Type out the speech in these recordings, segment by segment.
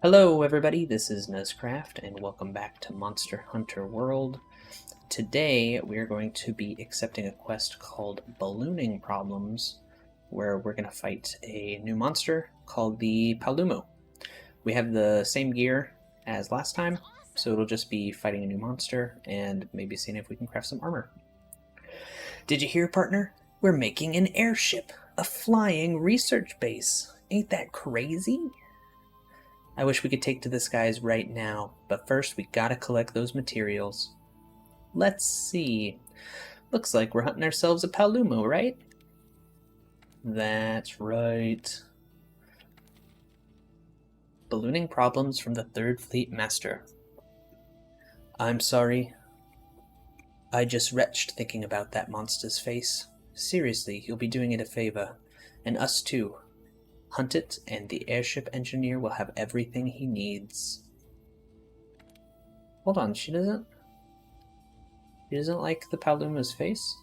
Hello everybody, this is Nuzcraft and welcome back to Monster Hunter World. Today we're going to be accepting a quest called Ballooning Problems, where we're going to fight a new monster called the Paolumu. We have the same gear as last time, so it'll just be fighting a new monster and maybe seeing if we can craft some armor. Did you hear, partner? We're making an airship, a flying research base. Ain't that crazy? I wish we could take to the skies right now, but first we gotta collect those materials. Let's see. Looks like we're hunting ourselves a Paolumu, right? That's right. Ballooning problems from the 3rd Fleet Master. I'm sorry. I just retched thinking about that monster's face. Seriously, you'll be doing it a favor. And us too. Hunt it, and the Airship Engineer will have everything he needs. Hold on, she doesn't like the Paolumu's face?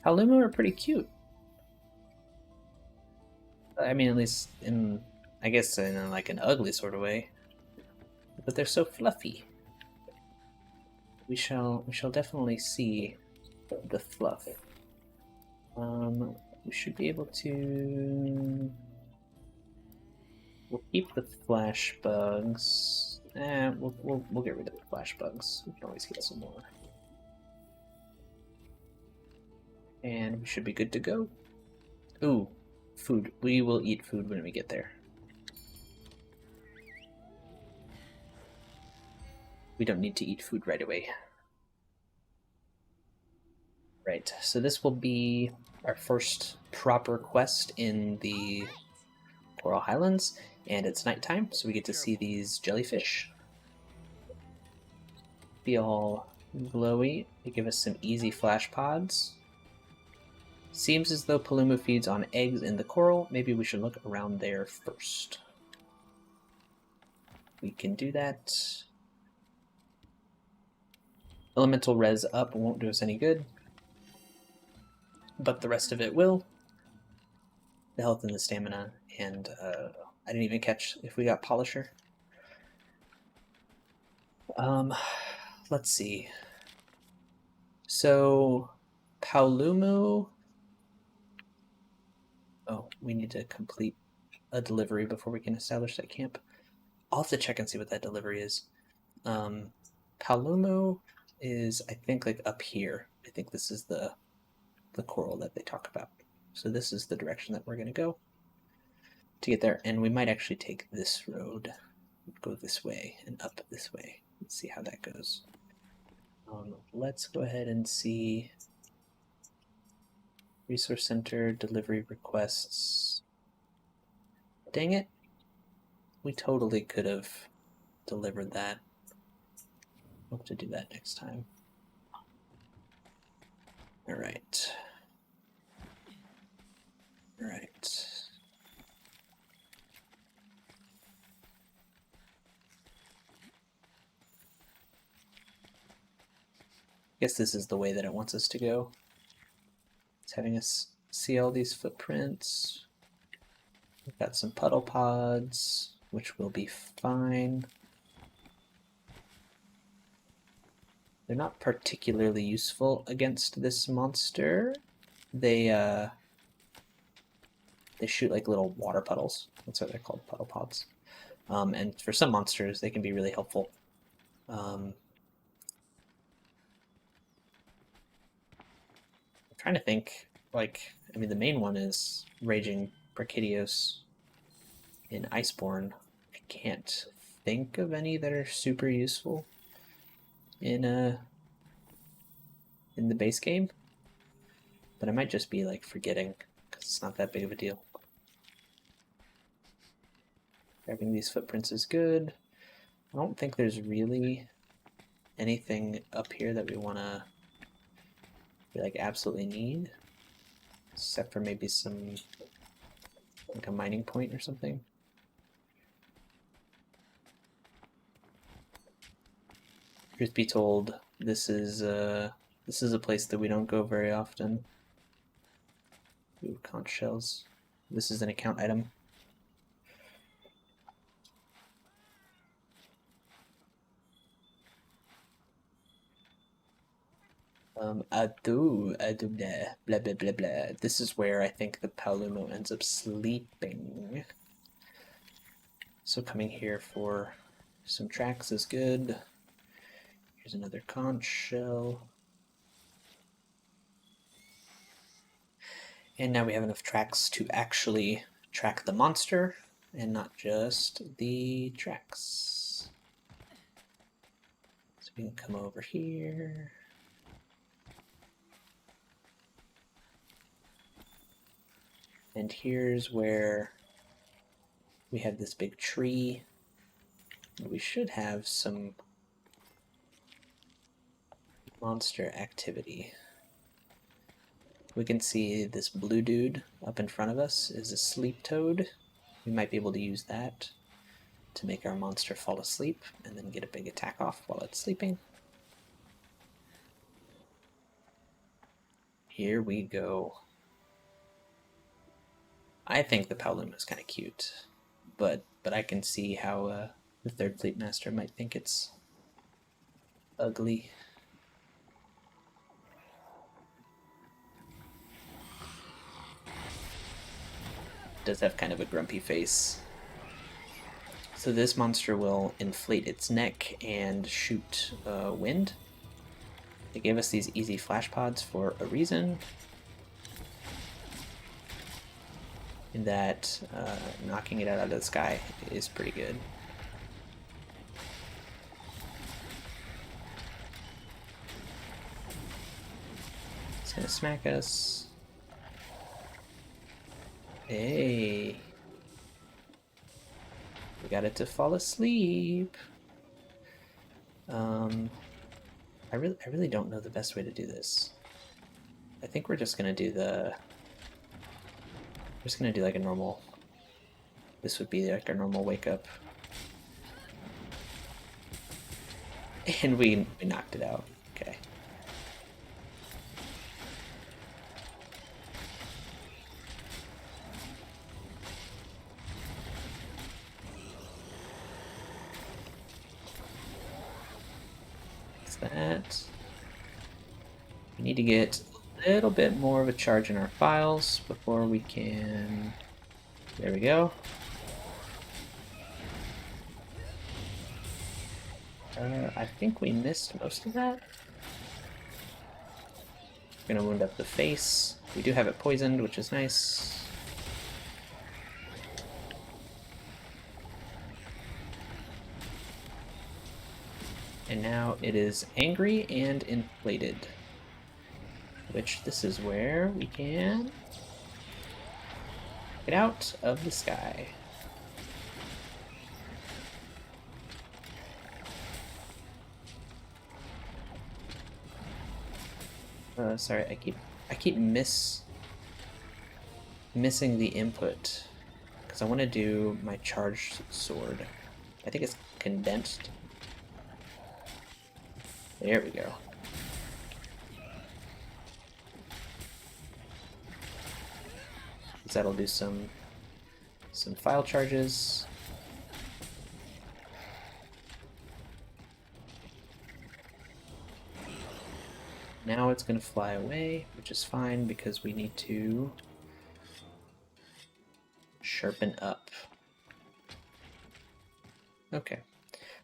Paolumu are pretty cute. I mean, at least in, I guess in like an ugly sort of way. But they're so fluffy. We shall definitely see the fluff. We should be able to. We'll keep the flash bugs. We'll get rid of the flash bugs. We can always get some more. And we should be good to go. Ooh, food. We will eat food when we get there. We don't need to eat food right away. Right, so this will be our first proper quest in the Coral Highlands, and it's nighttime, so we get to see these jellyfish. Be all glowy. They give us some easy flash pods. Seems as though Paolumu feeds on eggs in the coral. Maybe we should look around there first. We can do that. Elemental res up won't do us any good, but the rest of it will. The health and the stamina, and I didn't even catch if we got Polisher. Let's see. So, Paolumu. Oh, we need to complete a delivery before we can establish that camp. I'll have to check and see what that delivery is. Paolumu is, I think, like up here. I think this is the coral that they talk about. So this is the direction that we're going to go to get there, and we might actually take this road, go this way and up this way. Let's see how that goes. Let's go ahead and see Resource Center, delivery requests. Dang it. We totally could have delivered that. We'll have to do that next time. Alright. Alright. I guess this is the way that it wants us to go. It's having us see all these footprints. We've got some puddle pods, which will be fine. They're not particularly useful against this monster. They shoot like little water puddles. That's why they're called puddle pods. And for some monsters, they can be really helpful. I'm trying to think, like, I mean, the main one is Raging Brachydios in Iceborne. I can't think of any that are super useful in the base game, but I might just be like forgetting because it's not that big of a deal. Grabbing these footprints is good. I don't think there's really anything up here that we want to like absolutely need, except for maybe some like a mining point or something. Truth be told, this is a place that we don't go very often. Ooh, conch shells. This is an account item. Blah, blah, blah, blah. This is where I think the Paolumu ends up sleeping. So coming here for some tracks is good. Here's another conch shell. And now we have enough tracks to actually track the monster and not just the tracks. So we can come over here. And here's where we have this big tree. We should have some monster activity. We can see this blue dude up in front of us is a sleep toad. We might be able to use that to make our monster fall asleep and then get a big attack off while it's sleeping. Here we go. I think the Paolumu is kind of cute, but I can see how the third fleet master might think it's ugly. Does have kind of a grumpy face. So this monster will inflate its neck and shoot wind. They gave us these easy flash pods for a reason. In that knocking it out of the sky is pretty good. It's gonna smack us. Hey. We got it to fall asleep. I really don't know the best way to do this. I think we're just gonna do like a normal. This would be like our normal wake up. And we knocked it out. Okay. That. We need to get a little bit more of a charge in our files before we can... There we go. I think we missed most of that. We're gonna wound up the face. We do have it poisoned, which is nice. And now it is angry and inflated. Which this is where we can get out of the sky. Sorry, I keep missing the input because I want to do my charged sword. I think it's condensed. There we go. That'll do some file charges. Now it's going to fly away, which is fine because we need to sharpen up. Okay,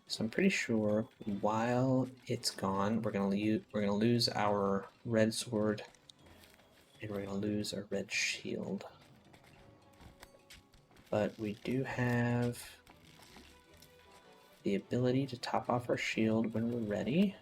so I'm pretty sure while it's gone, we're gonna lose our red sword, and we're gonna lose our red shield. But we do have the ability to top off our shield when we're ready.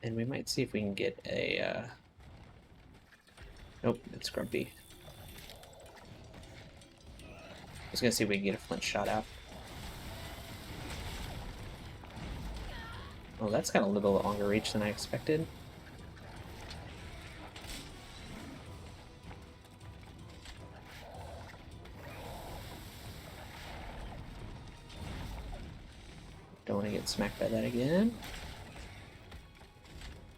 And we might see if we can get a... Nope, it's grumpy. I was gonna see if we can get a flint shot out. Oh, that's got a little longer reach than I expected. Don't want to get smacked by that again.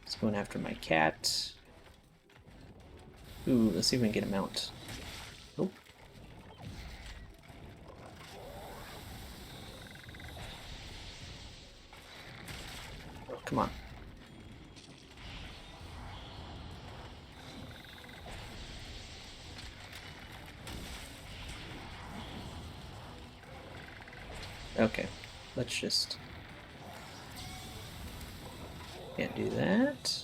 It's going after my cat. Ooh, let's see if we can get a mount. Nope. Oh, come on. Okay, let's just... Can't do that.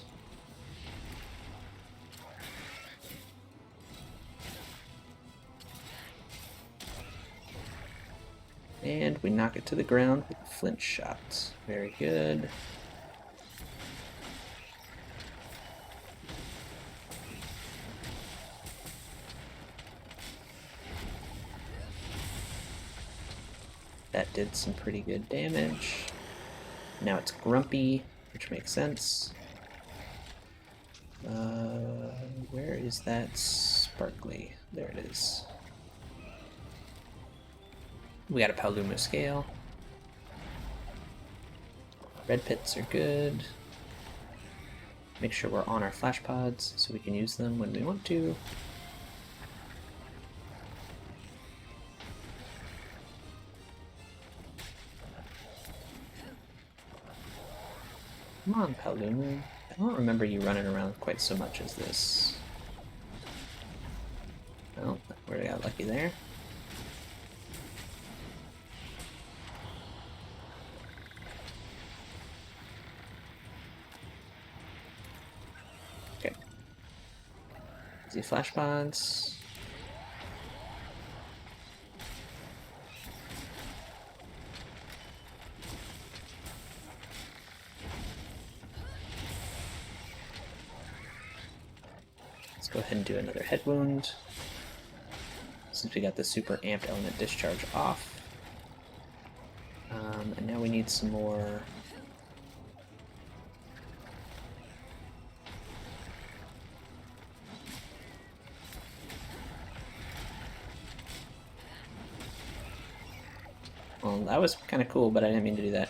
And we knock it to the ground with a flint shot. Very good. That did some pretty good damage. Now it's grumpy, which makes sense. Where is that sparkly? There it is. We got a Paolumu scale. Red pits are good. Make sure we're on our flash pods so we can use them when we want to. Come on, Paolumu. I don't remember you running around quite so much as this. Well, we got lucky there. Okay. Easy flash pods. Let's go ahead and do another head wound. Since we got the super amped element discharge off. And now we need some more... Well, that was kind of cool, but I didn't mean to do that.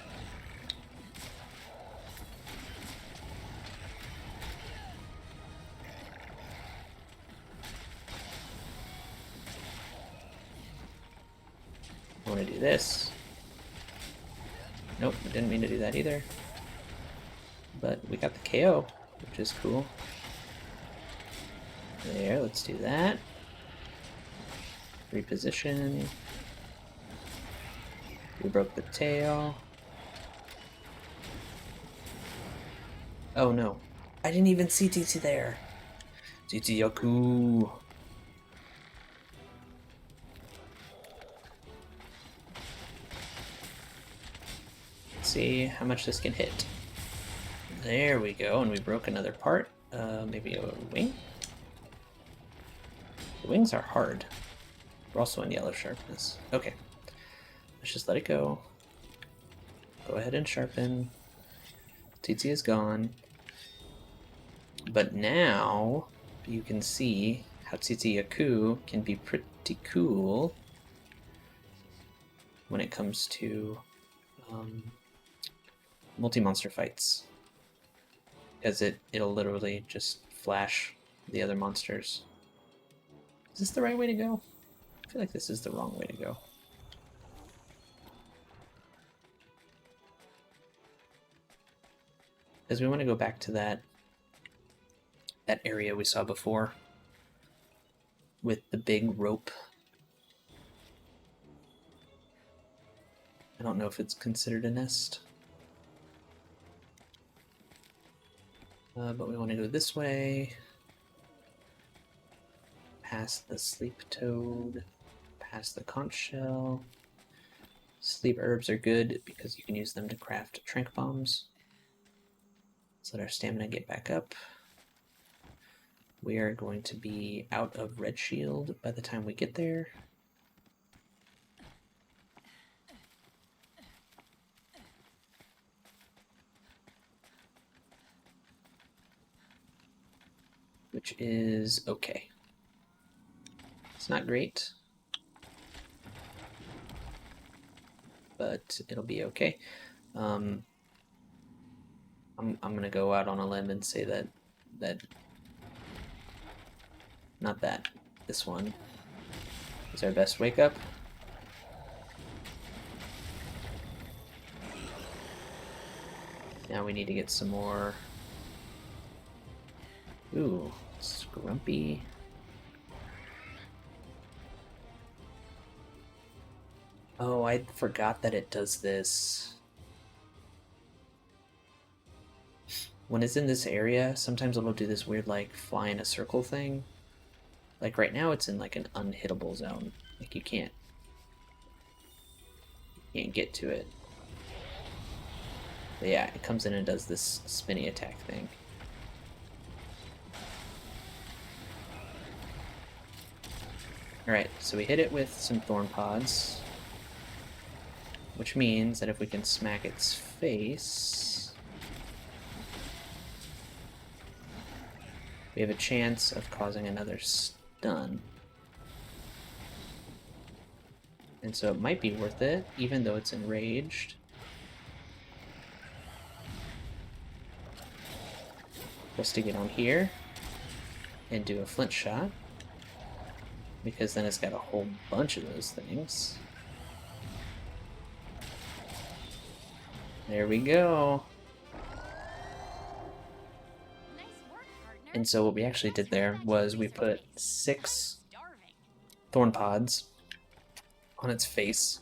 I want to do this. Nope, I didn't mean to do that either. But we got the KO, which is cool. There, let's do that. Reposition. We broke the tail. Oh no. I didn't even see TT there. TT Yoku. Let's see how much this can hit. There we go, and we broke another part. Maybe a wing? The wings are hard. We're also in yellow sharpness. Okay. Let's just let it go. Go ahead and sharpen. TT is gone. But now you can see how TT Yaku can be pretty cool when it comes to multi-monster fights. Because it'll literally just flash the other monsters. Is this the right way to go? I feel like this is the wrong way to go. Because we want to go back to that area we saw before with the big rope. I don't know if it's considered a nest. But we want to go this way. Past the sleep toad. Past the conch shell. Sleep herbs are good because you can use them to craft trank bombs. Let's let our stamina get back up. We are going to be out of red shield by the time we get there. Which is okay. It's not great, but it'll be okay. I'm gonna go out on a limb and say that not that. This one is our best wake up. Now we need to get some more. Ooh, Scrumpy. Oh, I forgot that it does this. When it's in this area, sometimes it'll do this weird, like, fly in a circle thing. Like, right now it's in, like, an unhittable zone. Like, you can't get to it. But yeah, it comes in and does this spinny attack thing. Alright, so we hit it with some thorn pods. Which means that if we can smack its face, we have a chance of causing another stun. And so it might be worth it, even though it's enraged. For us to get on here and do a flint shot, because then it's got a whole bunch of those things. There we go. Nice work, partner. And so what we actually did there was we put 6 thorn pods on its face,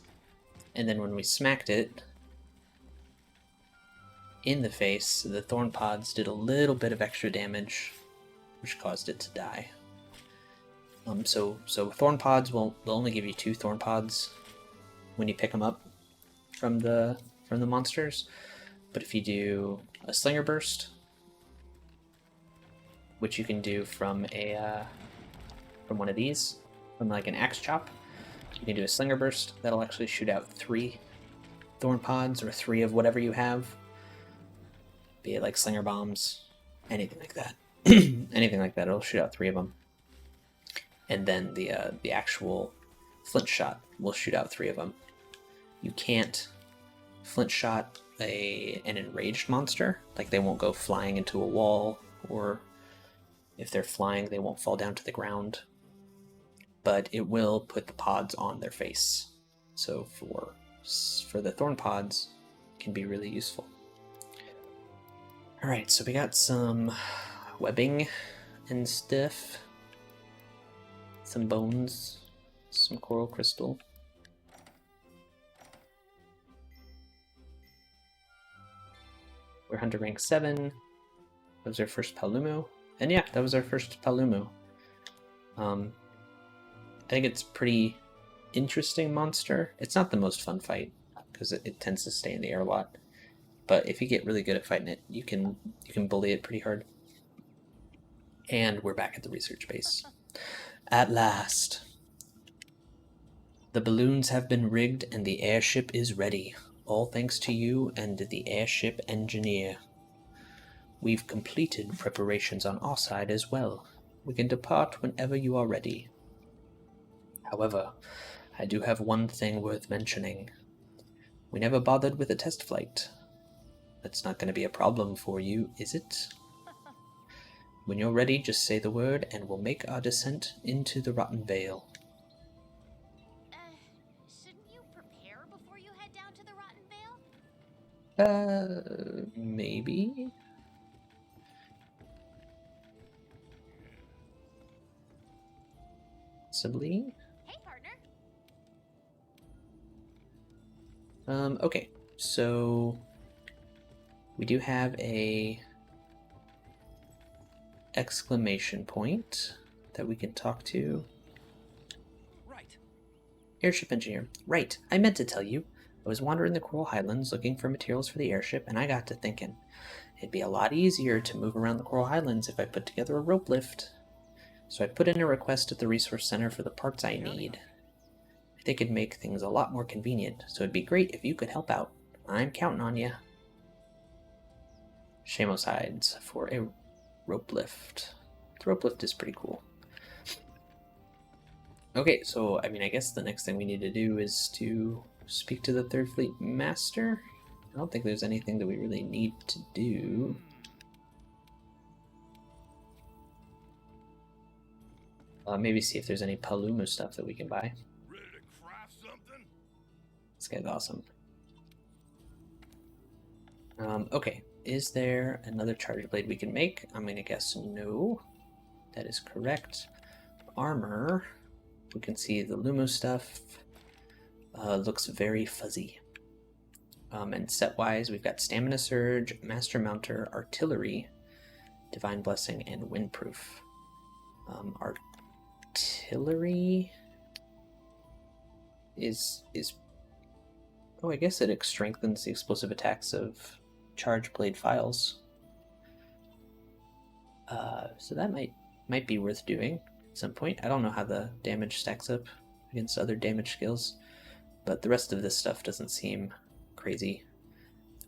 and then when we smacked it in the face, the thorn pods did a little bit of extra damage, which caused it to die. So thorn pods will only give you 2 thorn pods when you pick them up from the monsters, but if you do a slinger burst, which you can do from one of these, from like an axe chop, you can do a slinger burst that'll actually shoot out 3 thorn pods or 3 of whatever you have, be it like slinger bombs, anything like that. Anything like that, it'll shoot out 3 of them. And then the actual flint shot will shoot out 3 of them. You can't flint shot an enraged monster, like they won't go flying into a wall, or if they're flying they won't fall down to the ground, but it will put the pods on their face. So for the thorn pods, it can be really useful. Alright, so we got some webbing and stuff, some bones, some coral crystal. We're hunter rank 7. That was our first Paolumu. And yeah, that was our first Paolumu. I think it's a pretty interesting monster. It's not the most fun fight, because it tends to stay in the air a lot. But if you get really good at fighting it, you can bully it pretty hard. And we're back at the research base. At last. The balloons have been rigged and the airship is ready. All thanks to you and the Airship Engineer. We've completed preparations on our side as well. We can depart whenever you are ready. However, I do have one thing worth mentioning. We never bothered with a test flight. That's not going to be a problem for you, is it? When you're ready, just say the word and we'll make our descent into the Rotten Vale. Shouldn't you prepare before you head down to the Rotten Vale? Maybe? Possibly? Hey, partner. Okay, so we do have a exclamation point that we can talk to. Right. Airship Engineer. Right, I meant to tell you. I was wandering the Coral Highlands looking for materials for the airship, and I got to thinking. It'd be a lot easier to move around the Coral Highlands if I put together a rope lift. So I put in a request at the Resource Center for the parts I need. I think it'd make things a lot more convenient, so it'd be great if you could help out. I'm counting on you. Shamos hides for a rope lift. The rope lift is pretty cool. Okay, so I guess the next thing we need to do is to speak to the Third Fleet Master. I don't think there's anything that we really need to do. Maybe see if there's any Paolumu stuff that we can buy. Ready to craft something? This guy's awesome. Okay, is there another charge blade we can make? I'm gonna guess no. That is correct. Armor. We can see the Lumo stuff. Looks very fuzzy. And set-wise, we've got Stamina Surge, Master Mounter, Artillery, Divine Blessing, and Windproof. Artillery is oh, I guess it strengthens the explosive attacks of charge blade files. So that might be worth doing at some point. I don't know how the damage stacks up against other damage skills, but the rest of this stuff doesn't seem crazy.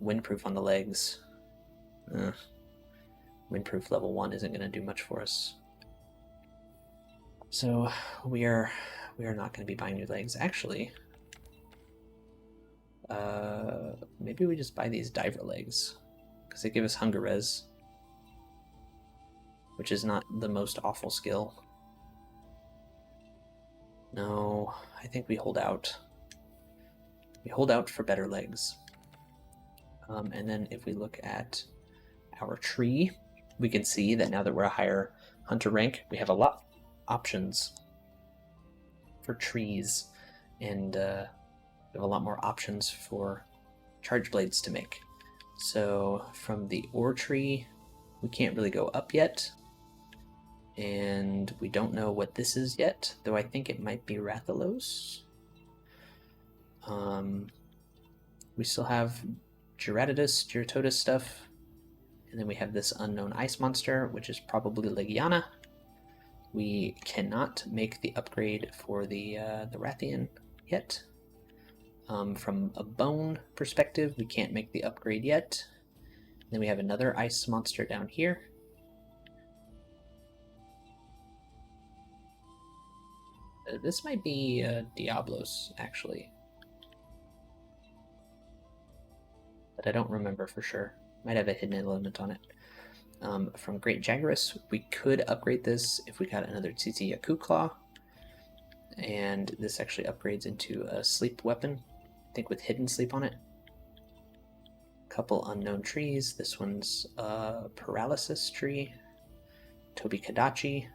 Windproof on the legs. Windproof level 1 isn't going to do much for us. So we are not going to be buying new legs. Actually, maybe we just buy these diver legs because they give us hunger res, which is not the most awful skill. No, I think we hold out. We hold out for better legs. And then if we look at our tree, we can see that now that we're a higher hunter rank, we have a lot of options for trees, and we have a lot more options for charge blades to make. So from the ore tree, we can't really go up yet, and we don't know what this is yet, though I think it might be Rathalos. We still have Geratotus stuff, and then we have this unknown ice monster, which is probably Legiana. We cannot make the upgrade for the Rathian yet. From a bone perspective, we can't make the upgrade yet. Then we have another ice monster down here. This might be Diablos, actually. But I don't remember for sure. Might have a hidden element on it. From Great Girros, we could upgrade this if we got another Tsitsi Yaku Claw. And this actually upgrades into a sleep weapon, I think with hidden sleep on it. Couple unknown trees. This one's a paralysis tree. Tobi Kadachi.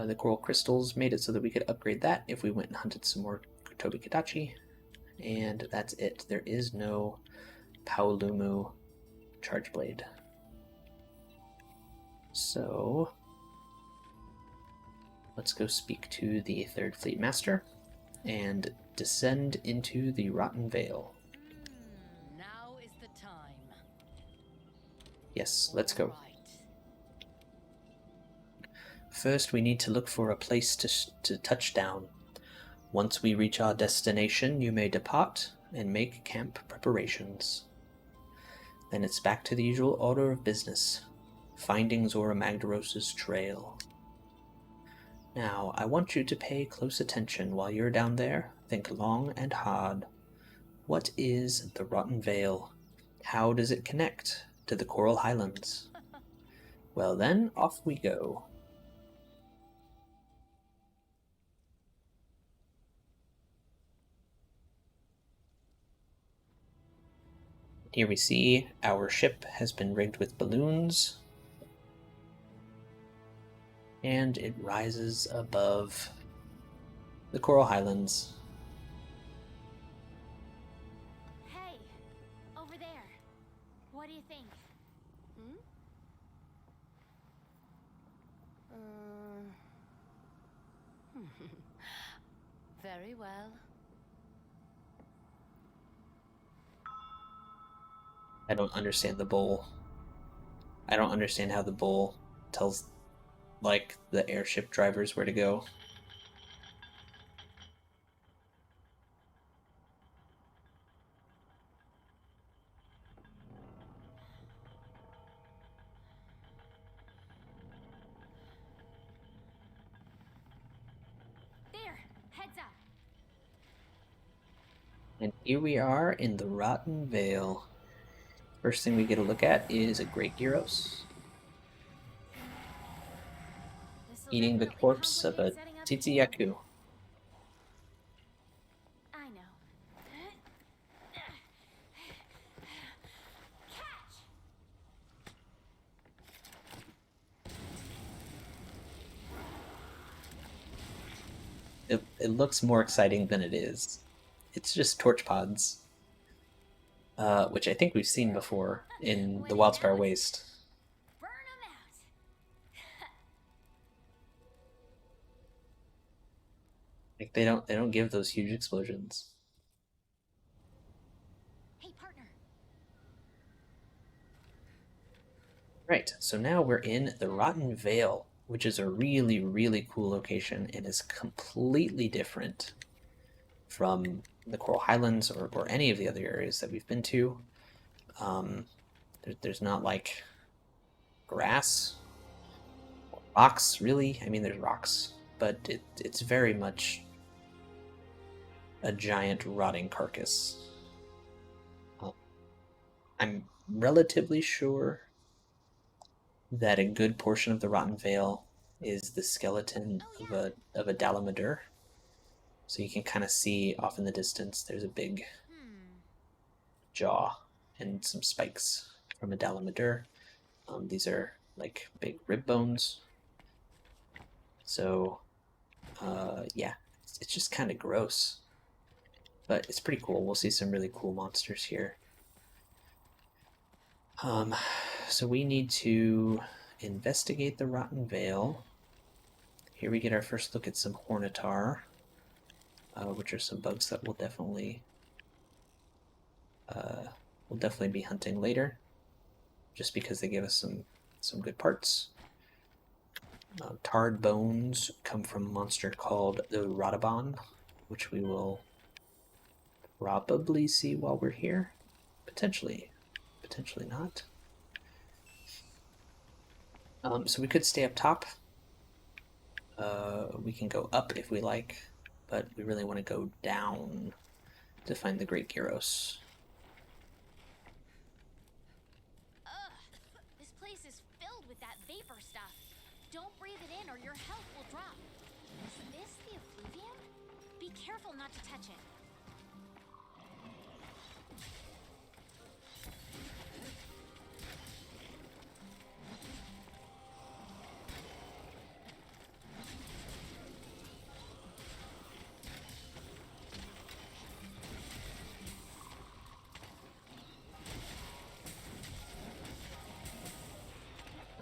The coral crystals made it so that we could upgrade that if we went and hunted some more Tobi Kadachi. And that's it. There is no Paolumu charge blade. So let's go speak to the Third Fleet Master and descend into the Rotten Vale. Now is the time. Yes, let's go. Right. First, we need to look for a place to touch down. Once we reach our destination, you may depart and make camp preparations. Then it's back to the usual order of business, finding Zora Magdaros' trail. Now, I want you to pay close attention while you're down there. Think long and hard. What is the Rotten Vale? How does it connect to the Coral Highlands? Well then, off we go. Here we see our ship has been rigged with balloons, and it rises above the Coral Highlands. Hey, over there. What do you think? Very well. I don't understand the bowl. I don't understand how the bowl tells, like, the airship drivers where to go. There, heads up. And here we are in the Rotten Vale. First thing we get a look at is a Great Girros. eating the definitely corpse of a complicated setting up Tsitsi camp. Yaku. I know. Catch! It looks more exciting than it is. It's just torch pods, which I think we've seen before in When the in Wildspire doubt, Waste. burn 'em out. Like they don't give those huge explosions. Hey, partner. Right, so now we're in the Rotten Vale, which is a really, really cool location and is completely different from the Coral Highlands or any of the other areas that we've been to. There's not like grass or rocks, really. I mean, there's rocks, but it's very much a giant rotting carcass. I'm relatively sure that a good portion of the Rotten Vale is the skeleton Oh of yeah. a Dalamadur. So you can kind of see off in the distance there's a big jaw and some spikes from a Dalamadur. These are like big rib bones. So yeah, it's just kind of gross, but it's pretty cool. We'll see some really cool monsters here. So we need to investigate the Rotten Vale. Here we get our first look at some Hornitar, which are some bugs that we'll definitely be hunting later, just because they give us some good parts. Tarred bones come from a monster called the Rodabon, which we will probably see while we're here. Potentially not. So we could stay up top. We can go up if we like, but we really want to go down to find the Great Girros. Ugh. This place is filled with that vapor stuff. Don't breathe it in or your health will drop. Is this the effluvium? Be careful not to touch it.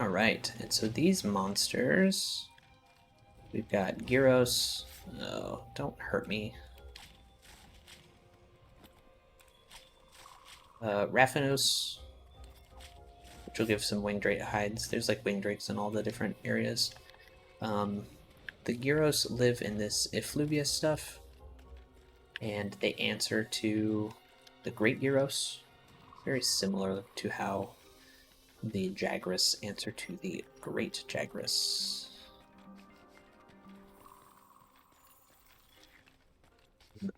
Alright, and so these monsters, we've got Gyros. Oh, don't hurt me. Raphanos, which will give some wing drake hides. There's like wing drakes in all the different areas. The Gyros live in this effluvia stuff, and they answer to the Great Girros, very similar to how the Jagras answer to the Great Jagras.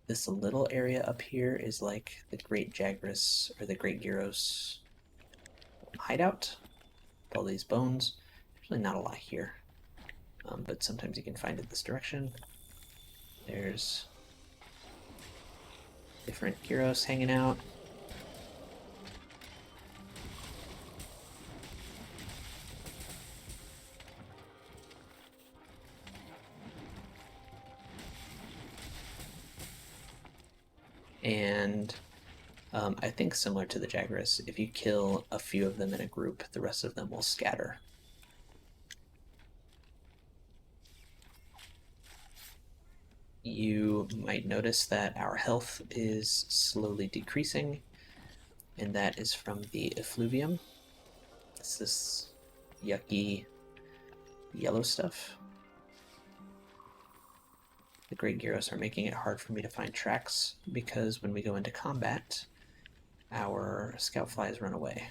This little area up here is like the Great Jagras or the Great Gyros hideout. With all these bones. There's really not a lot here, but sometimes you can find it this direction. There's different Gyros hanging out. And I think similar to the Jagras, if you kill a few of them in a group, the rest of them will scatter. You might notice that our health is slowly decreasing, and that is from the effluvium. It's this yucky yellow stuff. The Great Gyros are making it hard for me to find tracks because when we go into combat, our scout flies run away.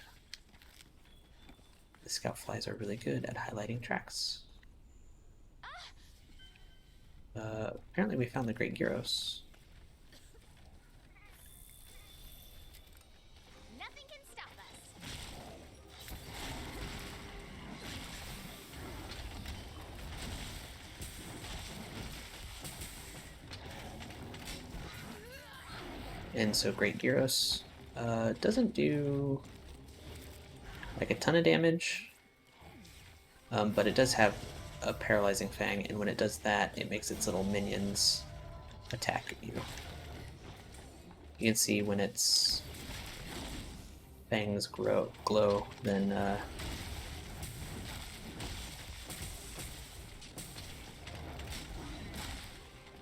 The scout flies are really good at highlighting tracks. Apparently we found the Great Gyros. Nothing can stop us. And so Great Girros doesn't do like a ton of damage, but it does have a paralyzing fang, and when it does that, it makes its little minions attack you. You can see when its fangs glow, then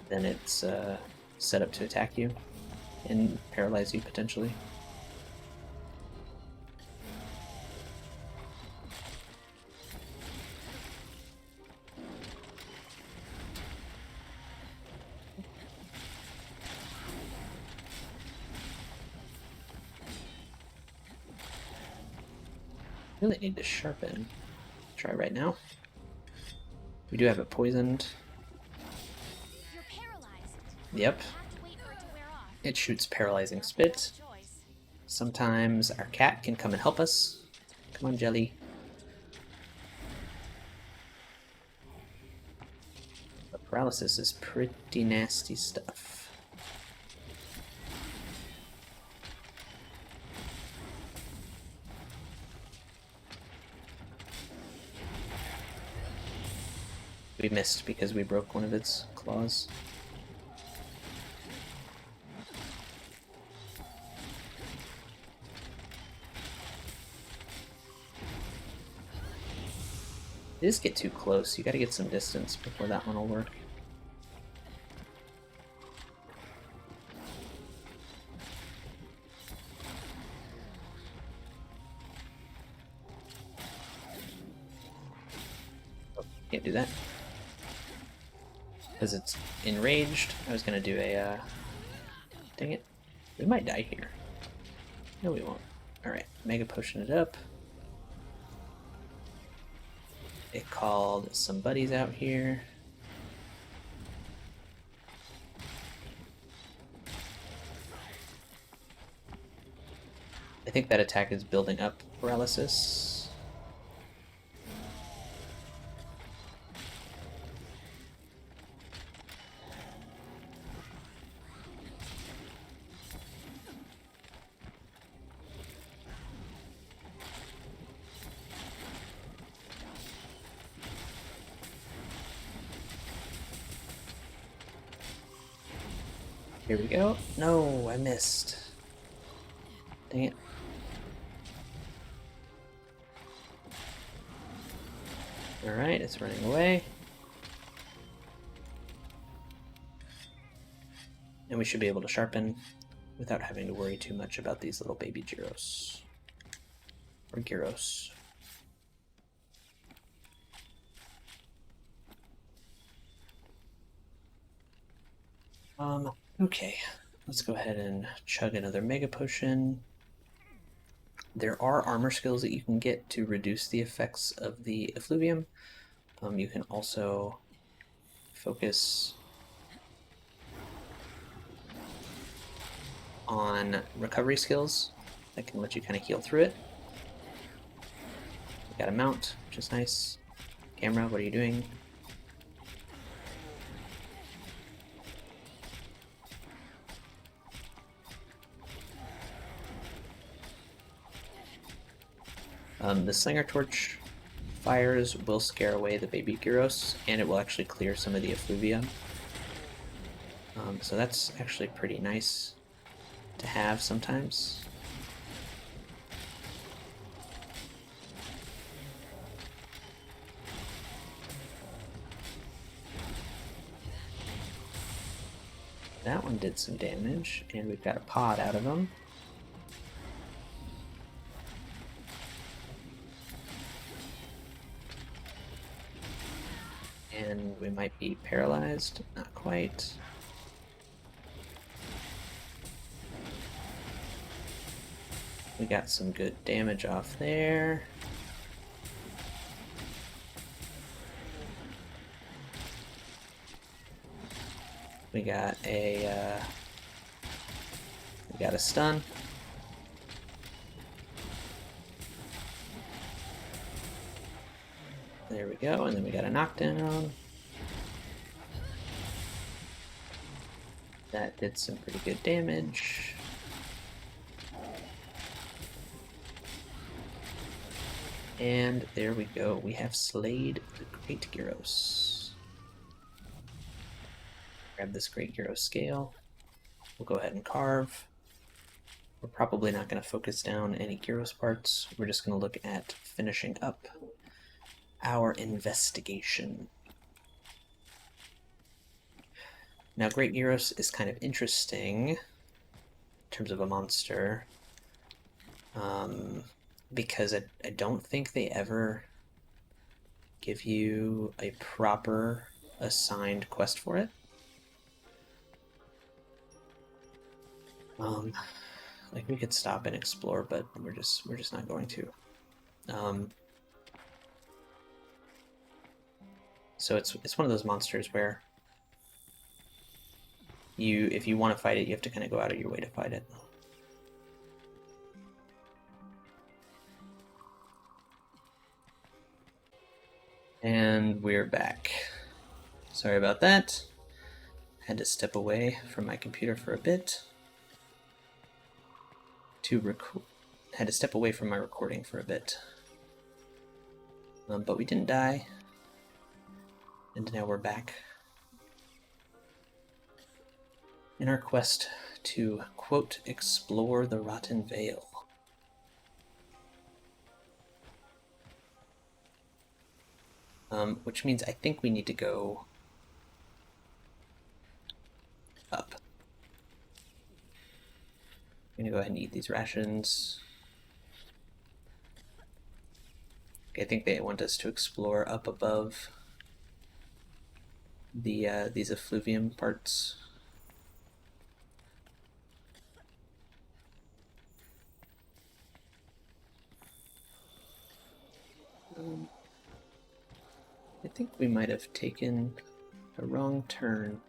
it's set up to attack you and paralyze you potentially. Really need to sharpen. Try right now. We do have it poisoned. You're paralyzed. Yep. Have to wait for it to wear off. It shoots paralyzing spit. No choice. Sometimes our cat can come and help us. Come on, Jelly. But paralysis is pretty nasty stuff. We missed because we broke one of its claws. They just get too close. You gotta get some distance before that one will work. Oh, can't do that. Because it's enraged. I was gonna do a, dang it. We might die here. No, we won't. Alright, Mega Potion it up. It called some buddies out here. I think that attack is building up paralysis. Here we go. No, I missed. Dang it. Alright, it's running away. And we should be able to sharpen without having to worry too much about these little baby Gyros. Or Gyros. Okay, let's go ahead and chug another Mega Potion. There are armor skills that you can get to reduce the effects of the effluvium. You can also focus on recovery skills that can let you kind of heal through it. We got a mount, which is nice. Camera, what are you doing? The Slinger Torch fires will scare away the baby Gyros, and it will actually clear some of the effluvium. So that's actually pretty nice to have sometimes. That one did some damage, and we've got a pod out of them. And we might be paralyzed, not quite. We got some good damage off there. We got a stun. There we go, and then we got a knockdown. That did some pretty good damage. And there we go. We have slayed the Great Girros. Grab this Great Girros scale. We'll go ahead and carve. We're probably not going to focus down any Gyros parts. We're just going to look at finishing up our investigation. Now, Great Gyros is kind of interesting in terms of a monster, because I don't think they ever give you a proper assigned quest for it. Like, we could stop and explore, but we're just not going to. So it's one of those monsters where if you want to fight it, you have to kind of go out of your way to fight it. And we're back. Sorry about that. Had to step away from my computer for a bit had to step away from my recording for a bit. But we didn't die. And now we're back in our quest to, quote, explore the Rotten Vale. Which means I think we need to go up. I'm gonna go ahead and eat these rations. Okay, I think they want us to explore up above these effluvium parts. I think we might have taken a wrong turn.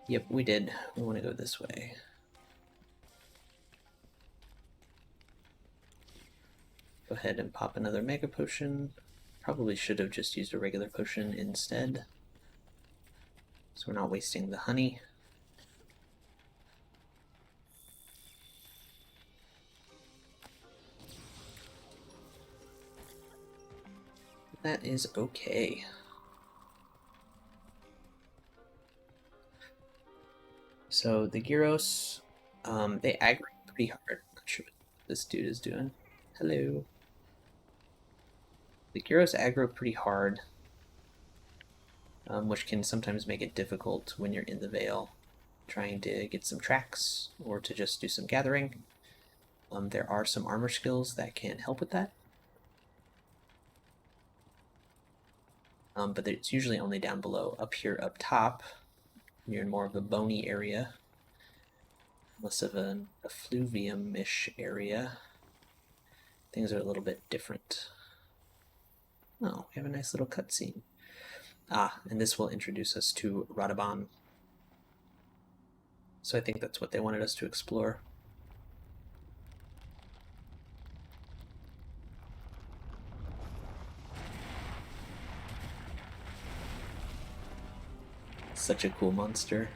Yep, we did. We want to go this way. Go ahead and pop another Mega Potion. Probably should have just used a regular potion instead, so we're not wasting the honey. That is okay. So the Gyros, they aggro pretty hard. Not sure what this dude is doing. Hello. The Gyros aggro pretty hard, which can sometimes make it difficult when you're in the Vale, trying to get some tracks or to just do some gathering. There are some armor skills that can help with that. But it's usually only down below. Up here, up top, you're in more of a bony area, less of an effluvium-ish area. Things are a little bit different. Oh, we have a nice little cutscene. Ah, and this will introduce us to Radhaban. So I think that's what they wanted us to explore. Such a cool monster.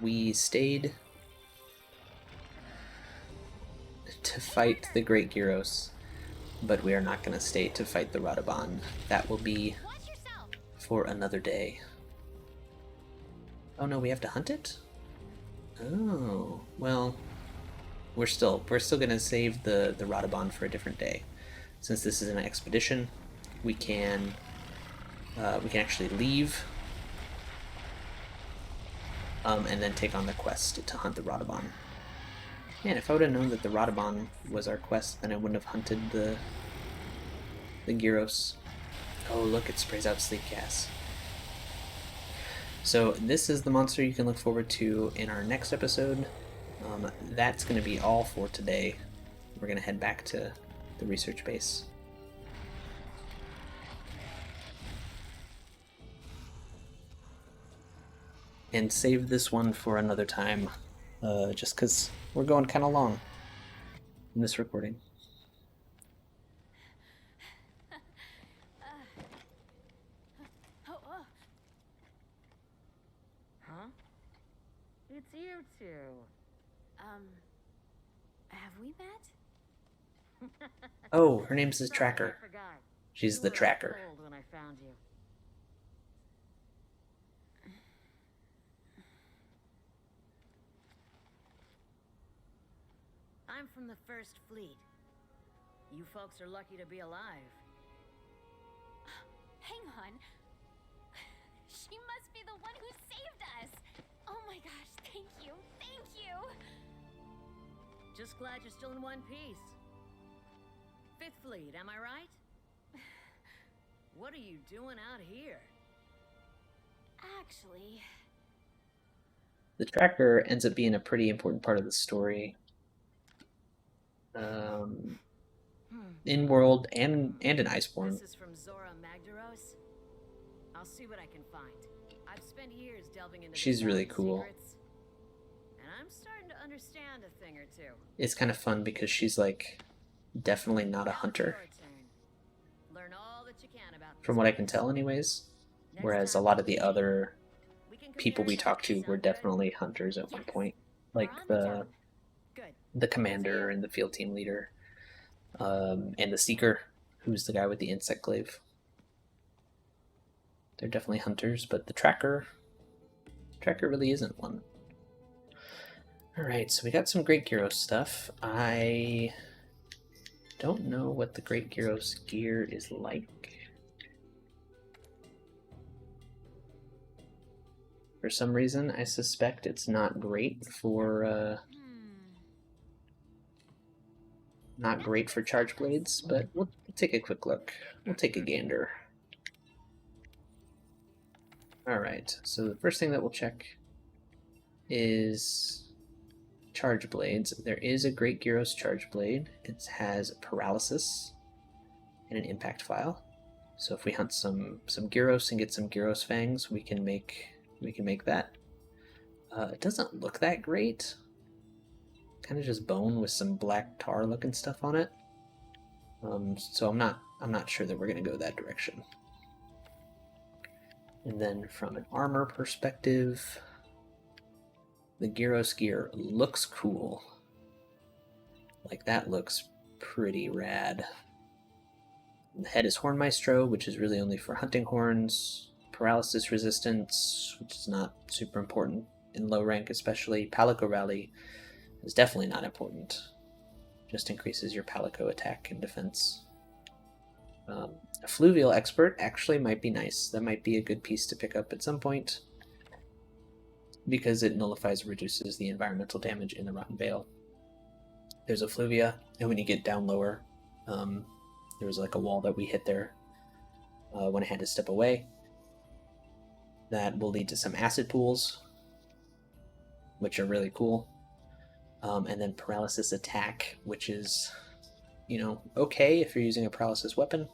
We stayed to fight the Great Girros, but we are not going to stay to fight the Radhaban. That will be for another day. Oh no, we have to hunt it? Oh, well, we're still gonna save the Radhaban for a different day. Since this is an expedition, we can actually leave, and then take on the quest to hunt the Radhaban. Man, if I would have known that the Radhaban was our quest, then I wouldn't have hunted the Gyros. Oh, look, it sprays out sleep gas. So this is the monster you can look forward to in our next episode. That's going to be all for today. We're going to head back to the research base. and save this one for another time, just because we're going kind of long in this recording. Huh? It's you two. Have we met? Oh, her name's the Sorry, Tracker. I forgot. She's You the were Tracker. cold when I found you. I'm from the First Fleet. You folks are lucky to be alive. Hang on. She must be the one who saved us. Oh my gosh, thank you. Thank you. Just glad you're still in one piece. Fifth Fleet, am I right? What are you doing out here? Actually, The Tracker ends up being a pretty important part of the story. In world and in Iceborne. This is from Zora Magdaros. I'll see what I can find. I've spent years delving into She's the really Vale's cool. secrets, and I'm starting to understand a thing or two. It's kind of fun because she's like definitely not a Now it's hunter, your turn. Learn all that you can about from this what I can place. tell anyways. Next Whereas a time lot of the other we can people we compare talked to notes. were Sound good? definitely hunters at one Yes. point. we're Like on the the job. Good. commander and the field team leader. And the Seeker, who's the guy with the insect glaive. They're definitely hunters, but the Tracker really isn't one. Alright, so we got some Great Girros stuff. I don't know what the Great Girros gear is like. For some reason, I suspect it's not great for charge blades, but we'll take a quick look. We'll take a gander. Alright, so the first thing that we'll check is charge blades. There is a Great Girros charge blade. It has paralysis and an impact file. So if we hunt some Gyros and get some Gyros fangs, we can make that. It doesn't look that great. Kind of just bone with some black tar looking stuff on it. So I'm not sure that we're gonna go that direction. And then from an armor perspective, the Gyros gear looks cool. Like, that looks pretty rad. The head is Horn Maestro, which is really only for hunting horns. Paralysis resistance, which is not super important in low rank especially. Palico Rally is definitely not important. Just increases your Palico attack and defense. A Fluvial Expert actually might be nice. That might be a good piece to pick up at some point, because it nullifies and reduces the environmental damage in the Rotten Vale. There's a Fluvia, and when you get down lower, there was like a wall that we hit there when I had to step away. That will lead to some acid pools, which are really cool. And then paralysis attack, which is, okay if you're using a paralysis weapon,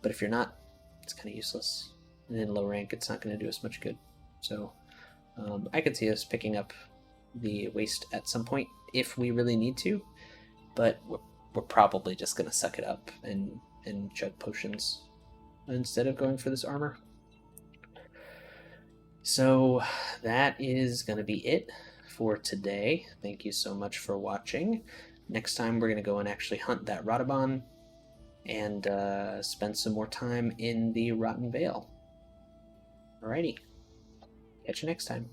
but if you're not, it's kind of useless. And in low rank, it's not going to do us much good. So I could see us picking up the waste at some point if we really need to, but we're probably just going to suck it up and chug potions instead of going for this armor. So that is going to be it for today. Thank you so much for watching. Next time we're going to go and actually hunt that Rotabon and spend some more time in the Rotten Vale. Alrighty. Catch you next time.